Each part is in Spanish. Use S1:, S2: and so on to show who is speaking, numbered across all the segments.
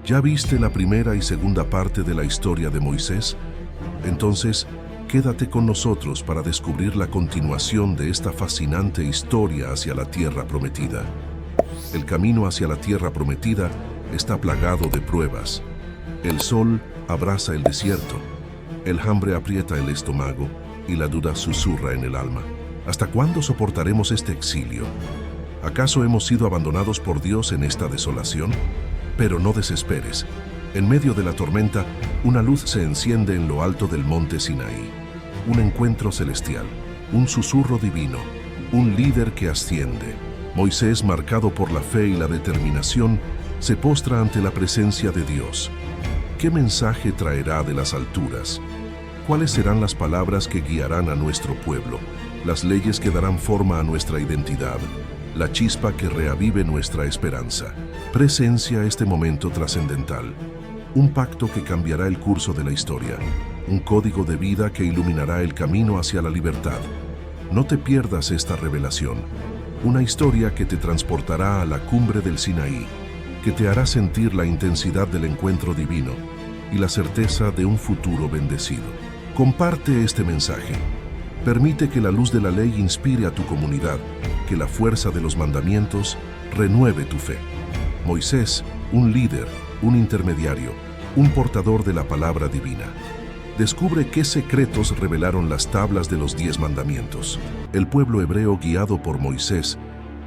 S1: ¿Ya viste la primera y segunda parte de la historia de Moisés? Entonces, quédate con nosotros para descubrir la continuación de esta fascinante historia hacia la tierra prometida. El camino hacia la tierra prometida está plagado de pruebas. El sol abraza el desierto, el hambre aprieta el estómago y la duda susurra en el alma. ¿Hasta cuándo soportaremos este exilio? ¿Acaso hemos sido abandonados por Dios en esta desolación? Pero no desesperes. En medio de la tormenta, una luz se enciende en lo alto del monte Sinaí. Un encuentro celestial, un susurro divino, un líder que asciende. Moisés, marcado por la fe y la determinación, se postra ante la presencia de Dios. ¿Qué mensaje traerá de las alturas? ¿Cuáles serán las palabras que guiarán a nuestro pueblo? Las leyes que darán forma a nuestra identidad, la chispa que reavive nuestra esperanza. Presencia este momento trascendental, un pacto que cambiará el curso de la historia, un código de vida que iluminará el camino hacia la libertad. No te pierdas esta revelación, una historia que te transportará a la cumbre del Sinaí, que te hará sentir la intensidad del encuentro divino y la certeza de un futuro bendecido. Comparte este mensaje. Permite que la luz de la ley inspire a tu comunidad, que la fuerza de los mandamientos renueve tu fe. Moisés, un líder, un intermediario, un portador de la palabra divina. Descubre qué secretos revelaron las tablas de los 10 mandamientos. El pueblo hebreo, guiado por Moisés,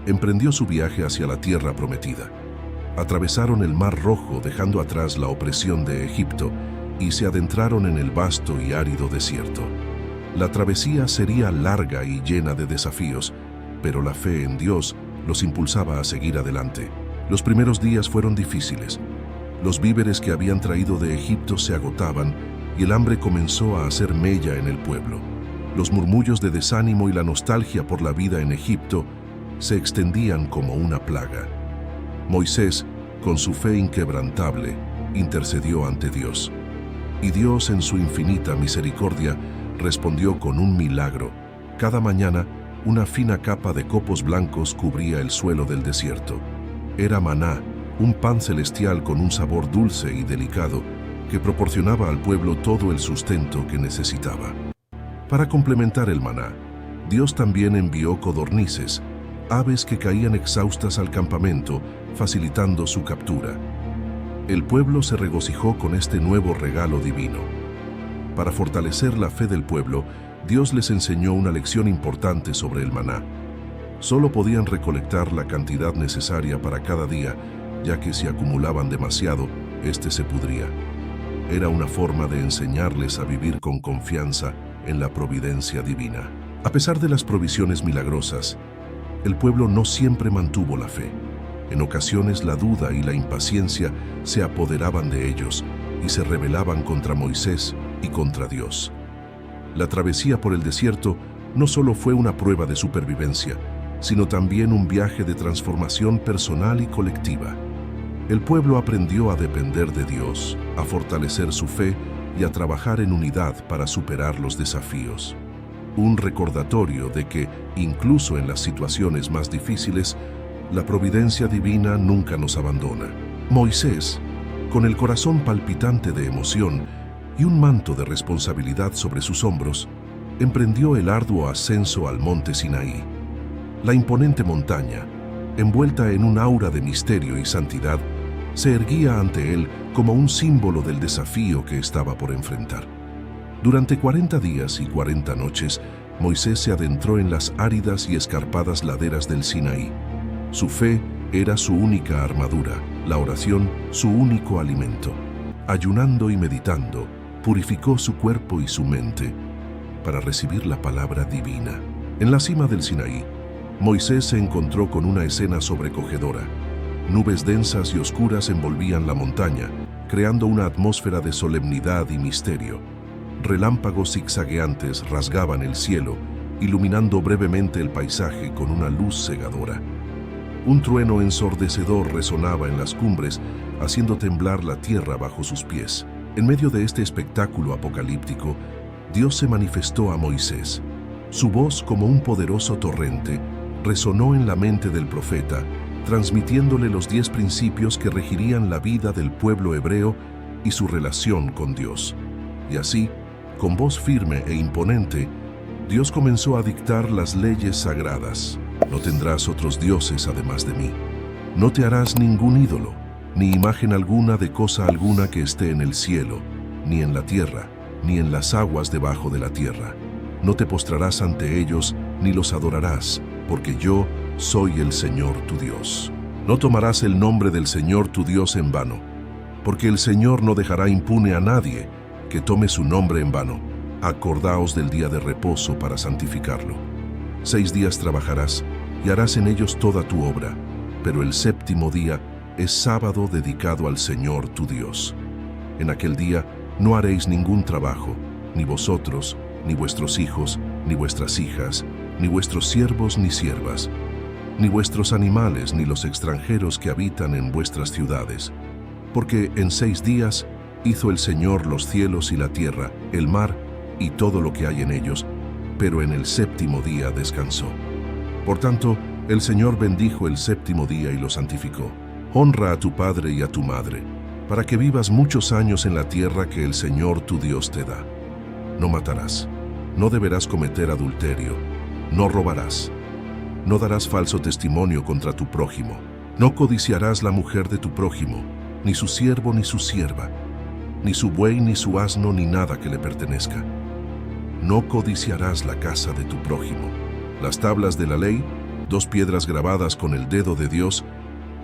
S1: emprendió su viaje hacia la tierra prometida. Atravesaron el Mar Rojo dejando atrás la opresión de Egipto y se adentraron en el vasto y árido desierto. La travesía sería larga y llena de desafíos, pero la fe en Dios los impulsaba a seguir adelante. Los primeros días fueron difíciles. Los víveres que habían traído de Egipto se agotaban y el hambre comenzó a hacer mella en el pueblo. Los murmullos de desánimo y la nostalgia por la vida en Egipto se extendían como una plaga. Moisés, con su fe inquebrantable, intercedió ante Dios. Y Dios, en su infinita misericordia, respondió con un milagro. Cada mañana, una fina capa de copos blancos cubría el suelo del desierto. Era maná, un pan celestial con un sabor dulce y delicado que proporcionaba al pueblo todo el sustento que necesitaba. Para complementar el maná, Dios también envió codornices, aves que caían exhaustas al campamento, facilitando su captura. El pueblo se regocijó con este nuevo regalo divino. Para fortalecer la fe del pueblo, Dios les enseñó una lección importante sobre el maná. Solo podían recolectar la cantidad necesaria para cada día, ya que si acumulaban demasiado, este se pudría. Era una forma de enseñarles a vivir con confianza en la providencia divina. A pesar de las provisiones milagrosas, el pueblo no siempre mantuvo la fe. En ocasiones la duda y la impaciencia se apoderaban de ellos y se rebelaban contra Moisés y contra Dios. La travesía por el desierto no solo fue una prueba de supervivencia, sino también un viaje de transformación personal y colectiva. El pueblo aprendió a depender de Dios, a fortalecer su fe y a trabajar en unidad para superar los desafíos. Un recordatorio de que, incluso en las situaciones más difíciles, la providencia divina nunca nos abandona. Moisés, con el corazón palpitante de emoción y un manto de responsabilidad sobre sus hombros, emprendió el arduo ascenso al monte Sinaí. La imponente montaña, envuelta en un aura de misterio y santidad, se erguía ante él como un símbolo del desafío que estaba por enfrentar. Durante 40 días y 40 noches, Moisés se adentró en las áridas y escarpadas laderas del Sinaí. Su fe era su única armadura, la oración su único alimento. Ayunando y meditando, purificó su cuerpo y su mente para recibir la palabra divina. En la cima del Sinaí, Moisés se encontró con una escena sobrecogedora. Nubes densas y oscuras envolvían la montaña, creando una atmósfera de solemnidad y misterio. Relámpagos zigzagueantes rasgaban el cielo, iluminando brevemente el paisaje con una luz cegadora. Un trueno ensordecedor resonaba en las cumbres, haciendo temblar la tierra bajo sus pies. En medio de este espectáculo apocalíptico, Dios se manifestó a Moisés. Su voz, como un poderoso torrente, resonó en la mente del profeta transmitiéndole los 10 principios que regirían la vida del pueblo hebreo y su relación con Dios. Y así, con voz firme e imponente, Dios comenzó a dictar las leyes sagradas. No tendrás otros dioses además de mí. No te harás ningún ídolo, ni imagen alguna de cosa alguna que esté en el cielo, ni en la tierra, ni en las aguas debajo de la tierra. No te postrarás ante ellos, ni los adorarás, porque yo soy el Señor tu Dios. No tomarás el nombre del Señor tu Dios en vano, porque el Señor no dejará impune a nadie que tome su nombre en vano. Acordaos del día de reposo para santificarlo. 6 días trabajarás y harás en ellos toda tu obra, pero el 7º día es sábado dedicado al Señor tu Dios. En aquel día no haréis ningún trabajo, ni vosotros, ni vuestros hijos, ni vuestras hijas, ni vuestros siervos ni siervas, ni vuestros animales, ni los extranjeros que habitan en vuestras ciudades. Porque en 6 días hizo el Señor los cielos y la tierra, el mar y todo lo que hay en ellos, pero en el 7º día descansó. Por tanto, el Señor bendijo el 7º día y lo santificó. Honra a tu padre y a tu madre, para que vivas muchos años en la tierra que el Señor tu Dios te da. No matarás, no deberás cometer adulterio, no robarás, no darás falso testimonio contra tu prójimo, no codiciarás la mujer de tu prójimo, ni su siervo ni su sierva, ni su buey ni su asno ni nada que le pertenezca. No codiciarás la casa de tu prójimo. Las tablas de la ley, 2 piedras grabadas con el dedo de Dios,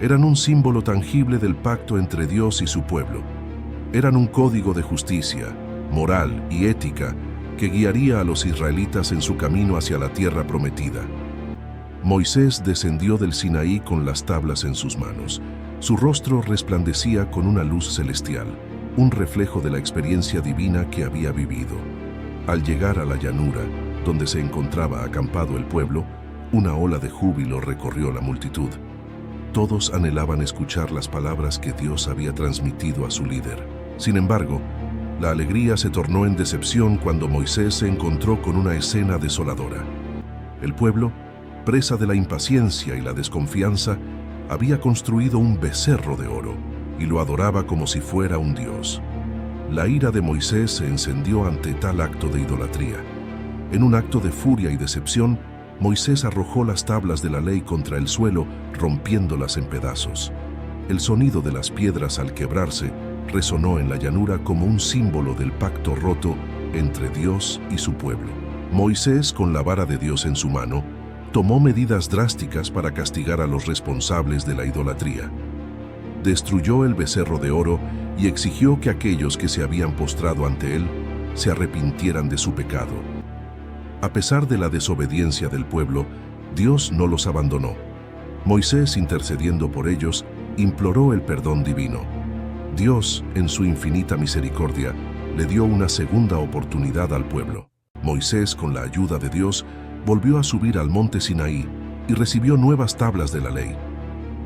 S1: eran un símbolo tangible del pacto entre Dios y su pueblo. Eran un código de justicia, moral y ética que guiaría a los israelitas en su camino hacia la tierra prometida. Moisés descendió del Sinaí con las tablas en sus manos. Su rostro resplandecía con una luz celestial, un reflejo de la experiencia divina que había vivido. Al llegar a la llanura, donde se encontraba acampado el pueblo, una ola de júbilo recorrió la multitud. Todos anhelaban escuchar las palabras que Dios había transmitido a su líder. Sin embargo, la alegría se tornó en decepción cuando Moisés se encontró con una escena desoladora. El pueblo, presa de la impaciencia y la desconfianza, había construido un becerro de oro y lo adoraba como si fuera un dios. La ira de Moisés se encendió ante tal acto de idolatría. En un acto de furia y decepción, Moisés arrojó las tablas de la ley contra el suelo, rompiéndolas en pedazos. El sonido de las piedras al quebrarse resonó en la llanura como un símbolo del pacto roto entre Dios y su pueblo. Moisés, con la vara de Dios en su mano, tomó medidas drásticas para castigar a los responsables de la idolatría. Destruyó el becerro de oro y exigió que aquellos que se habían postrado ante él se arrepintieran de su pecado. A pesar de la desobediencia del pueblo, Dios no los abandonó. Moisés, intercediendo por ellos, imploró el perdón divino. Dios, en su infinita misericordia, le dio una segunda oportunidad al pueblo. Moisés, con la ayuda de Dios, volvió a subir al monte Sinaí y recibió nuevas tablas de la ley.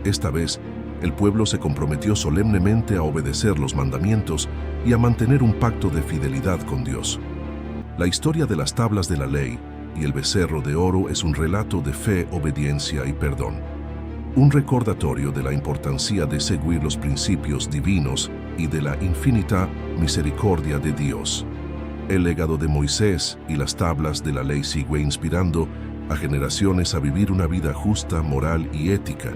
S1: Esta vez, el pueblo se comprometió solemnemente a obedecer los mandamientos y a mantener un pacto de fidelidad con Dios. La historia de las tablas de la ley y el becerro de oro es un relato de fe, obediencia y perdón. Un recordatorio de la importancia de seguir los principios divinos y de la infinita misericordia de Dios. El legado de Moisés y las tablas de la ley sigue inspirando a generaciones a vivir una vida justa, moral y ética,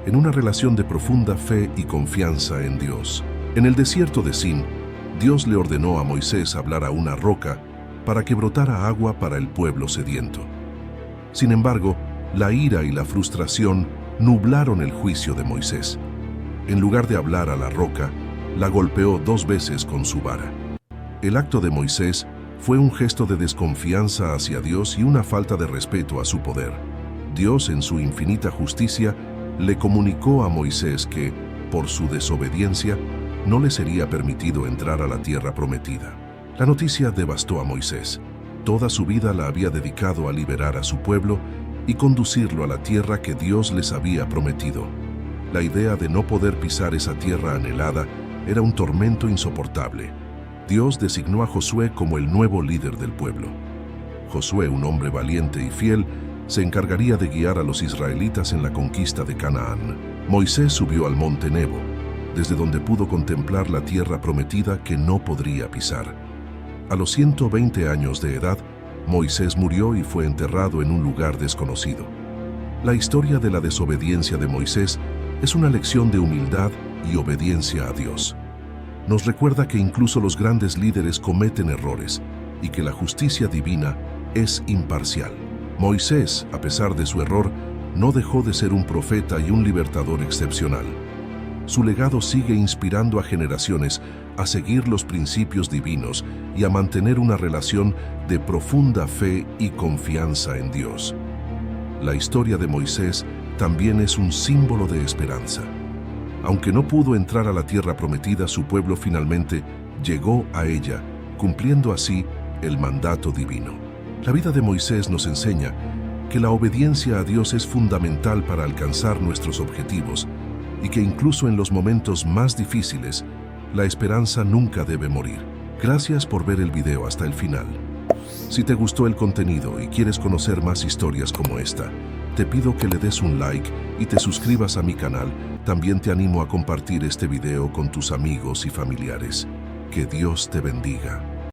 S1: en una relación de profunda fe y confianza en Dios. En el desierto de Sin, Dios le ordenó a Moisés hablar a una roca para que brotara agua para el pueblo sediento. Sin embargo, la ira y la frustración nublaron el juicio de Moisés. En lugar de hablar a la roca, la golpeó 2 veces con su vara. El acto de Moisés fue un gesto de desconfianza hacia Dios y una falta de respeto a su poder. Dios, en su infinita justicia, le comunicó a Moisés que, por su desobediencia, no le sería permitido entrar a la tierra prometida. La noticia devastó a Moisés. Toda su vida la había dedicado a liberar a su pueblo y conducirlo a la tierra que Dios les había prometido. La idea de no poder pisar esa tierra anhelada era un tormento insoportable. Dios designó a Josué como el nuevo líder del pueblo. Josué, un hombre valiente y fiel, se encargaría de guiar a los israelitas en la conquista de Canaán. Moisés subió al monte Nebo, desde donde pudo contemplar la tierra prometida que no podría pisar. A los 120 años de edad, Moisés murió y fue enterrado en un lugar desconocido. La historia de la desobediencia de Moisés es una lección de humildad y obediencia a Dios. Nos recuerda que incluso los grandes líderes cometen errores y que la justicia divina es imparcial. Moisés, a pesar de su error, no dejó de ser un profeta y un libertador excepcional. Su legado sigue inspirando a generaciones a seguir los principios divinos y a mantener una relación de profunda fe y confianza en Dios. La historia de Moisés también es un símbolo de esperanza. Aunque no pudo entrar a la tierra prometida, su pueblo finalmente llegó a ella, cumpliendo así el mandato divino. La vida de Moisés nos enseña que la obediencia a Dios es fundamental para alcanzar nuestros objetivos y que incluso en los momentos más difíciles, la esperanza nunca debe morir. Gracias por ver el video hasta el final. Si te gustó el contenido y quieres conocer más historias como esta, te pido que le des un like y te suscribas a mi canal. También te animo a compartir este video con tus amigos y familiares. Que Dios te bendiga.